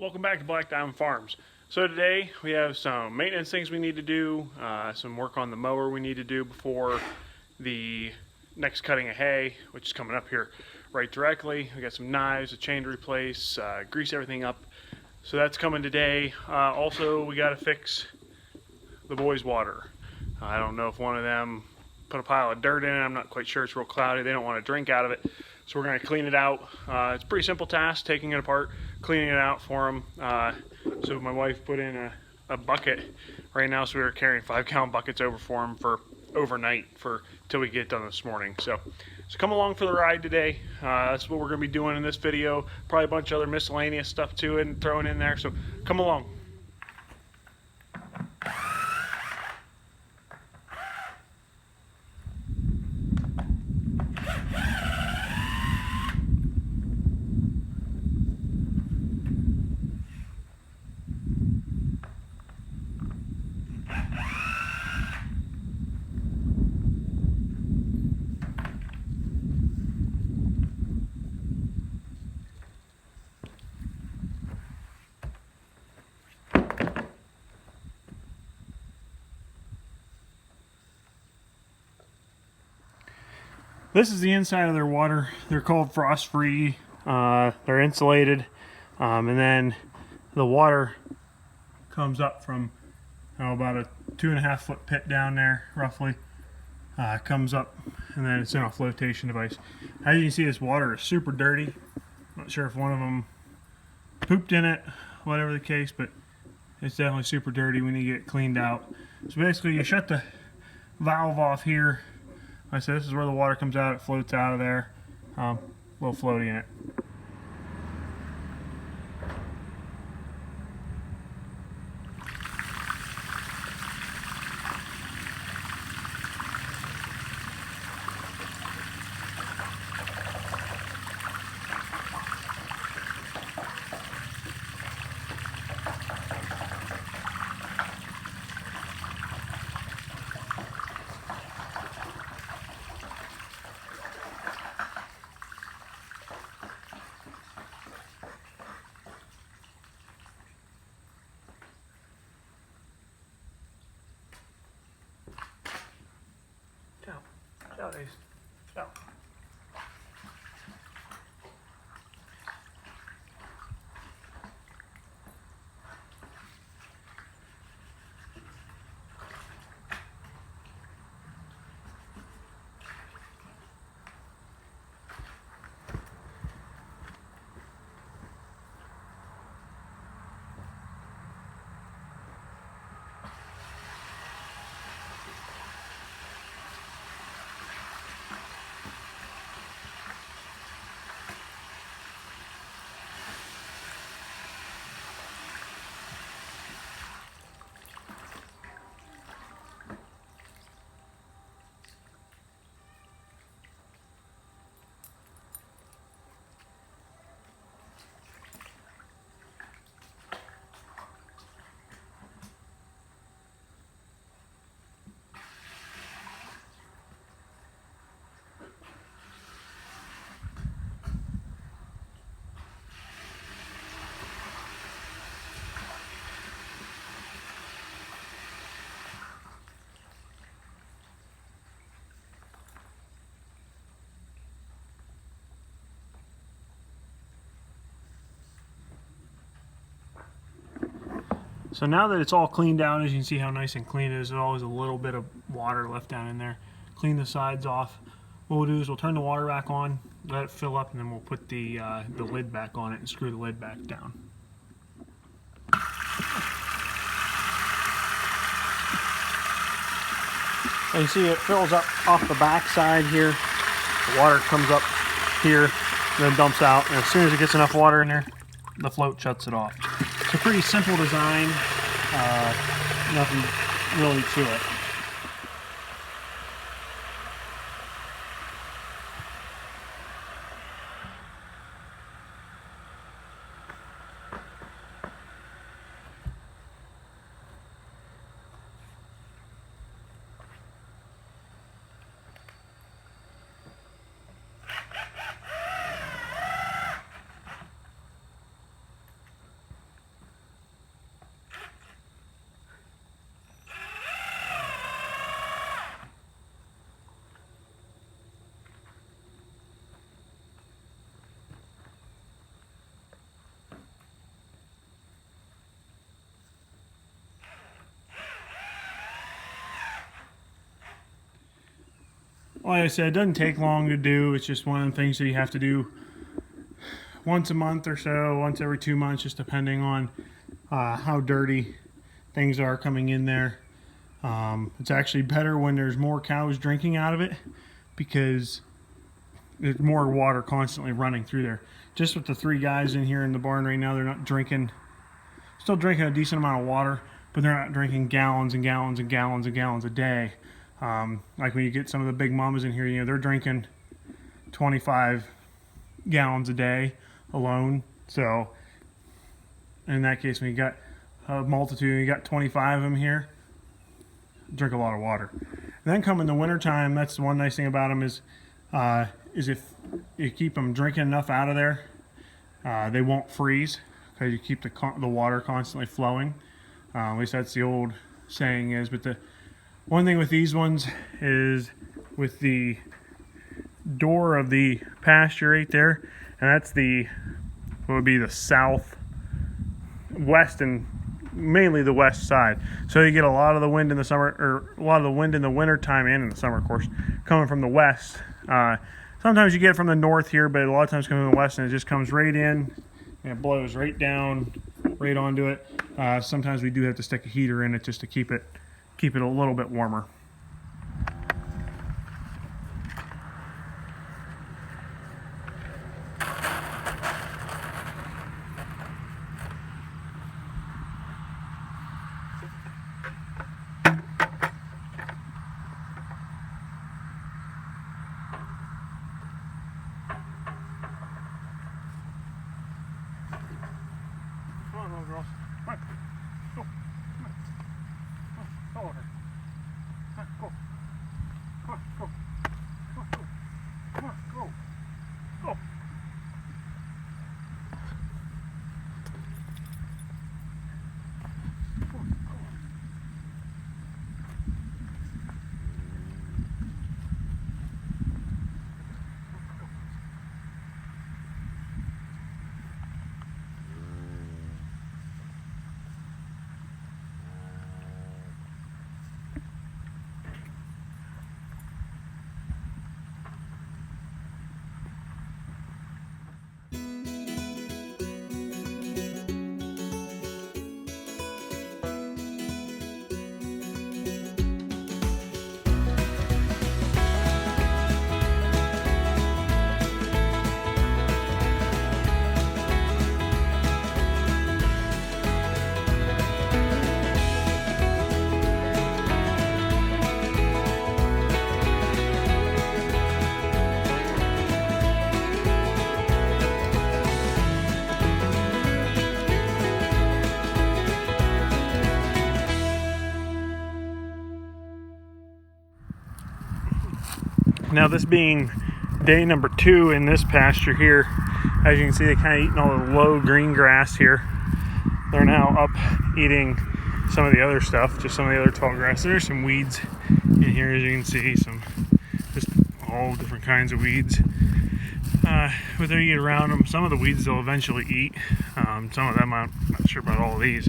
Welcome back to Black Diamond Farms. So today we have some maintenance things we need to do, some work on the mower we need to do before the next cutting of hay, which is coming up here right directly. We got some knives, a chain to replace, grease everything up. So that's coming today. Also, we got to fix the boys' water. I don't know if one of them put a pile of dirt in it. I'm not quite sure. It's real cloudy. They don't want to drink out of it. So we're going to clean it out. It's a pretty simple task, taking it apart, cleaning it out for them. So my wife put in a bucket right now, so we were carrying 5-gallon buckets over for them for overnight till we get done this morning. So come along for the ride today. That's what we're going to be doing in this video. Probably a bunch of other miscellaneous stuff too and thrown in there. So come along. This is the inside of their water. They're called frost free. They're insulated, and then the water comes up from about a 2.5 foot pit down there, roughly. Comes up, and then it's in a flotation device. As you can see, this water is super dirty. Not sure if one of them pooped in it, whatever the case, but it's definitely super dirty. We need to get it cleaned out. So basically, you shut the valve off here. Like I said, this is where the water comes out. It floats out of there. A little floaty in it. Ciao, Ace. Ciao. So now that it's all cleaned out, as you can see how nice and clean it is, there's always a little bit of water left down in there. Clean the sides off. What we'll do is we'll turn the water back on, let it fill up, and then we'll put the lid back on it and screw the lid back down. And you see it fills up off the back side here. The water comes up here, and then dumps out. And as soon as it gets enough water in there, the float shuts it off. It's a pretty simple design, nothing really to it. like I said, it doesn't take long to do. It's just one of the things that you have to do once a month or so, once every 2 months, just depending on how dirty things are coming in there. It's actually better when there's more cows drinking out of it because there's more water constantly running through there. Just with the 3 guys in here in the barn right now, they're not drinking, still drinking a decent amount of water, but they're not drinking gallons and gallons and gallons and gallons a day. Like when you get some of the big mamas in here, you know, they're drinking 25 gallons a day alone. So in that case, when you got a multitude, you got 25 of them here, drink a lot of water. And then come in the wintertime, that's the one nice thing about them is if you keep them drinking enough out of there, they won't freeze because you keep the water constantly flowing. At least that's the old saying is. But the one thing with these ones is with the door of the pasture right there, and that's what would be the southwest and mainly the west side. So you get a lot of the wind in the summer, or a lot of the wind in the winter time and in the summer, of course, coming from the west. Sometimes you get it from the north here, but a lot of times coming from the west, and it just comes right in and it blows right down, right onto it. Sometimes we do have to stick a heater in it just to keep it a little bit warmer. Come on, little girls. Come on. Go. Come on. Follow her. Come on, go. Come on, go. Come on, go. Come on, go. Go. Now this being day number 2 in this pasture here, as you can see, they kind of eating all the low green grass here. They're now up eating some of the other stuff, just some of the other tall grass. There's some weeds in here, as you can see, some just all different kinds of weeds. But they eat around them. Some of the weeds they'll eventually eat. Some of them, I'm not sure about all of these.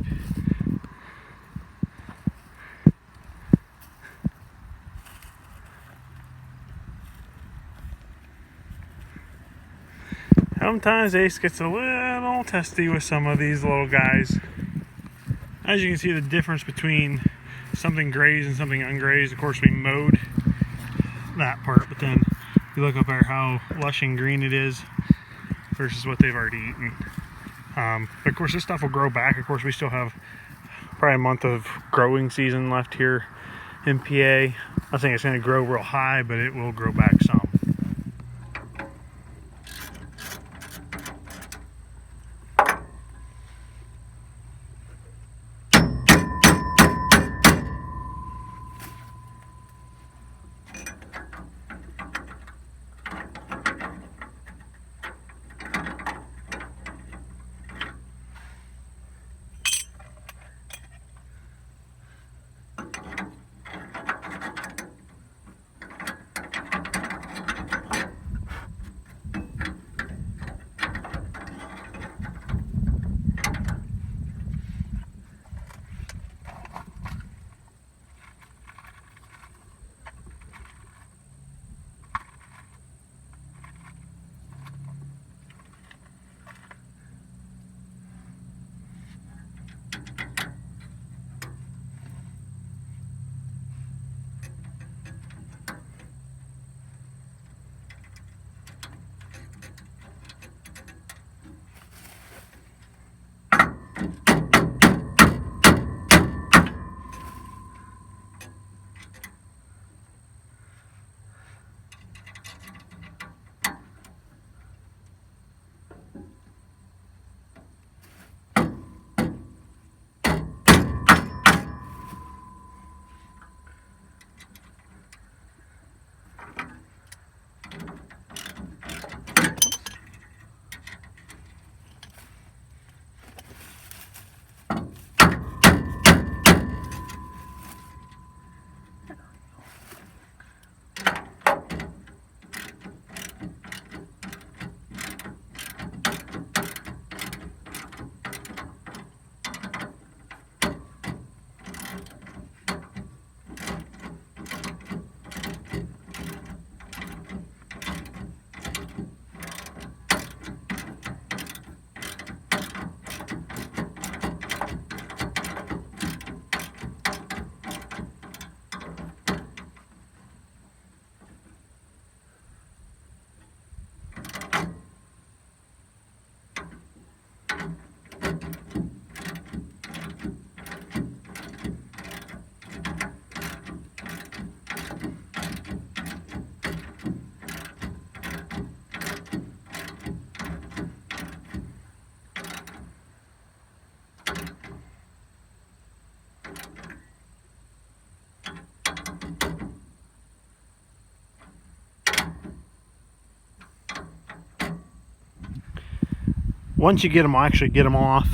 Sometimes Ace gets a little testy with some of these little guys. As you can see, the difference between something grazed and something ungrazed. Of course, we mowed that part, but then you look up there how lush and green it is versus what they've already eaten. But of course, this stuff will grow back. Of course, we still have probably a month of growing season left here in PA. I don't think it's going to grow real high, but it will grow back some. once you actually get them off,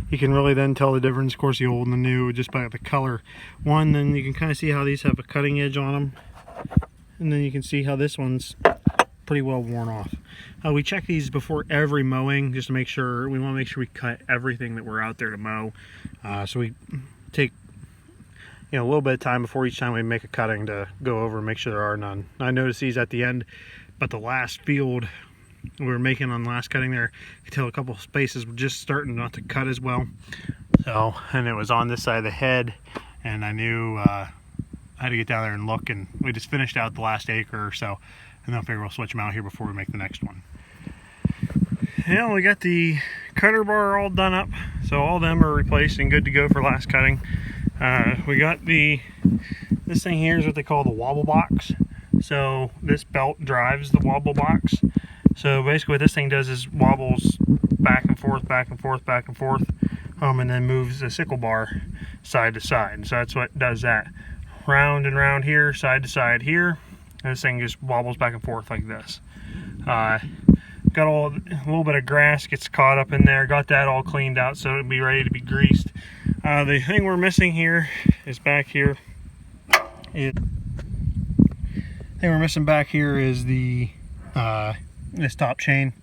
you can really then tell the difference, of course, the old and the new, just by the color. Then you can kind of see how these have a cutting edge on them, and then you can see how this one's pretty well worn off. We check these before every mowing just to make sure, we want to make sure we cut everything that we're out there to mow. So we take a little bit of time before each time we make a cutting to go over and make sure there are none. I noticed these at the end, but the last field we were making on the last cutting there, you could tell a couple of spaces were just starting not to cut as well. So, and it was on this side of the head, and I knew I had to get down there and look, and we just finished out the last acre or so, and then I figure we'll switch them out here before we make the next one. Yeah, we got the cutter bar all done up, so all of them are replaced and good to go for last cutting. We got this thing here is what they call the wobble box. So this belt drives the wobble box. So basically what this thing does is wobbles back and forth, back and forth, back and forth, and then moves the sickle bar side to side. So that's what does that. Round and round here, side to side here. And this thing just wobbles back and forth like this. Got a little bit of grass gets caught up in there. Got that all cleaned out so it'll be ready to be greased. The thing we're missing here is back here. The thing we're missing back here is the this top chain.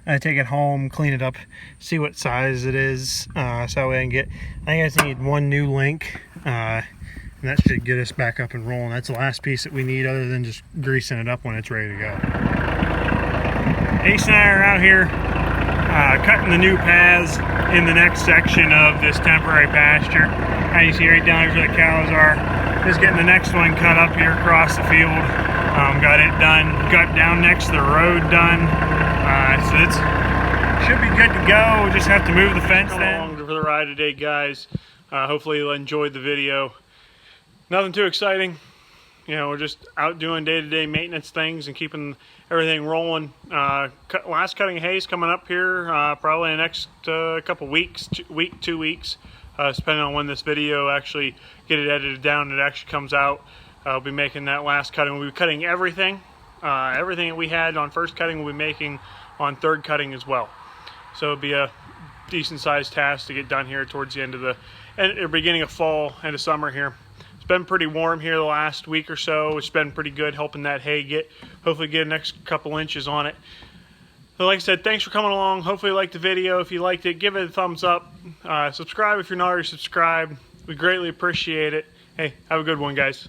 I take it home, clean it up, see what size it is, so I think I just need one new link, and that should get us back up and rolling. That's the last piece that we need, other than just greasing it up when it's ready to go. Ace and I are out here cutting the new paths in the next section of this temporary pasture. As you see right down here where the cows are, just getting the next one cut up here across the field. Got it done, got down next to the road done. So it should be good to go. Just have to move the fence in. For the ride today, guys. Hopefully you'll enjoy the video. Nothing too exciting. We're just out doing day-to-day maintenance things and keeping everything rolling. Last cutting of hay is coming up here probably in the next couple weeks, 2 weeks, depending on when this video actually get it edited down and it actually comes out. I'll be making that last cutting. We'll be cutting everything. Everything that we had on first cutting we'll be making on third cutting as well. So it'll be a decent sized task to get done here towards the end of the beginning of fall, end of summer here. It's been pretty warm here the last week or so. It's been pretty good helping that hay hopefully get an next couple inches on it. So like I said, thanks for coming along. Hopefully you liked the video. If you liked it, give it a thumbs up. Subscribe if you're not already subscribed. We greatly appreciate it. Hey, have a good one, guys.